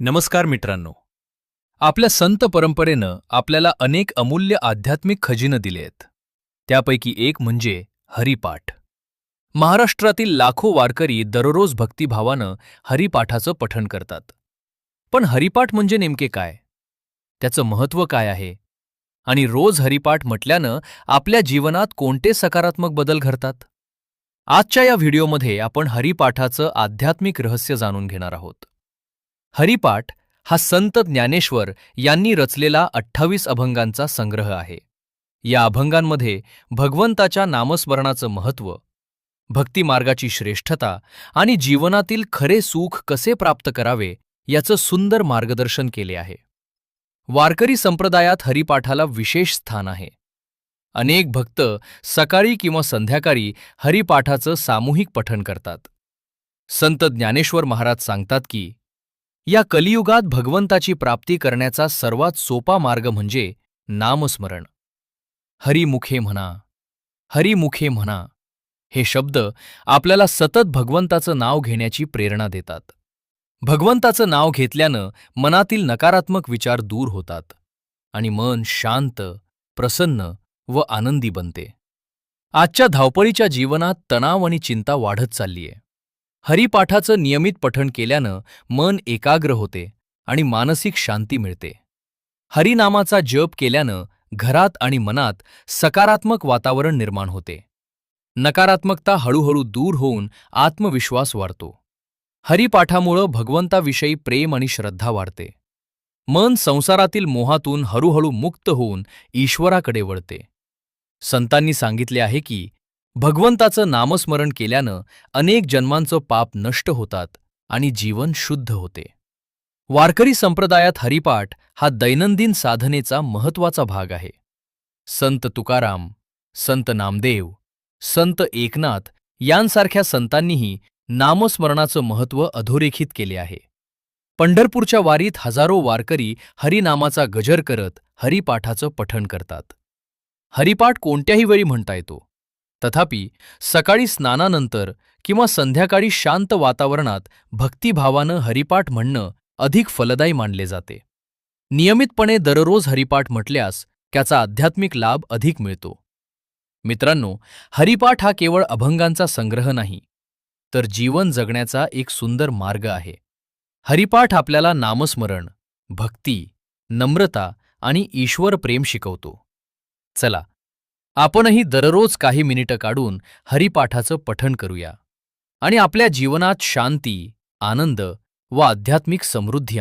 नमस्कार मित्रांनो. आपल्या संत परंपरेनं आपल्याला अनेक अमूल्य आध्यात्मिक खजिने दिले आहेत. त्यापैकी एक म्हणजे हरिपाठ. महाराष्ट्रातील लाखो वारकरी दररोज भक्तिभावानं हरिपाठाचं पठण करतात. पण हरिपाठ म्हणजे नेमके काय? त्याचं महत्त्व काय आहे? आणि रोज हरिपाठ म्हटल्यानं आपल्या जीवनात कोणते सकारात्मक बदल घडतात? आजच्या या व्हिडिओमध्ये आपण हरिपाठाचं आध्यात्मिक रहस्य जाणून घेणार आहोत. हरिपाठ हा संत ज्ञानेश्वर यांनी रचलेला 28 अभंगांचा संग्रह आहे. या अभंगांमध्ये भगवंताच्या नामस्मरणाचं महत्त्व, भक्तिमार्गाची श्रेष्ठता आणि जीवनातील खरे सुख कसे प्राप्त करावे याचं सुंदर मार्गदर्शन केले आहे. वारकरी संप्रदायात हरिपाठाला विशेष स्थान आहे. अनेक भक्त सकाळी किंवा संध्याकाळी हरिपाठाचं सामूहिक पठण करतात. संत ज्ञानेश्वर महाराज सांगतात की या कलियुगात भगवंताची प्राप्ती करण्याचा सर्वात सोपा मार्ग म्हणजे नामस्मरण. हरिमुखे म्हणा, हरिमुखे म्हणा हे शब्द आपल्याला सतत भगवंताचं नाव घेण्याची प्रेरणा देतात. भगवंताचं नाव घेतल्यानं मनातील नकारात्मक विचार दूर होतात आणि मन शांत, प्रसन्न व आनंदी बनते. आजच्या धावपळीच्या जीवनात तणाव आणि चिंता वाढत चाललीय. हरिपाठाचं नियमित पठण केल्यानं मन एकाग्र होते आणि मानसिक शांती मिळते. हरिनामाचा जप केल्यानं घरात आणि मनात सकारात्मक वातावरण निर्माण होते. नकारात्मकता हळूहळू दूर होऊन आत्मविश्वास वाढतो. हरिपाठामुळं भगवंताविषयी प्रेम आणि श्रद्धा वाढते. मन संसारातील मोहातून हळूहळू मुक्त होऊन ईश्वराकडे वळते. संतांनी सांगितले आहे की भगवंताचं नामस्मरण केल्यानं अनेक जन्मांचं पाप नष्ट होतात आणि जीवन शुद्ध होते. वारकरी संप्रदायात हरिपाठ हा दैनंदिन साधनेचा महत्त्वाचा भाग आहे. संत तुकाराम, संत नामदेव, संत एकनाथ यांसारख्या संतांनीही नामस्मरणाचं महत्त्व अधोरेखित केले आहे. पंढरपूरच्या वारीत हजारो वारकरी हरिनामाचा गजर करत हरिपाठाचं पठण करतात. हरिपाठ कोणत्याही वेळी म्हणता येतो. तथापि सकाळी स्नानानंतर किंवा संध्याकाळी शांत वातावरणात भक्तिभावानं हरिपाठ म्हणणं अधिक फलदायी मानले जाते. नियमितपणे दररोज हरिपाठ म्हटल्यास त्याचा आध्यात्मिक लाभ अधिक मिळतो. मित्रांनो, हरिपाठ हा केवळ अभंगांचा संग्रह नाही, तर जीवन जगण्याचा एक सुंदर मार्ग आहे. हरिपाठ आपल्याला नामस्मरण, भक्ती, नम्रता आणि ईश्वर प्रेम शिकवतो. चला, आपणही दररोज काही मिनिटं काढून हरिपाठाचं पठण करूया आणि आपल्या जीवनात शांती, आनंद व आध्यात्मिक समृद्धी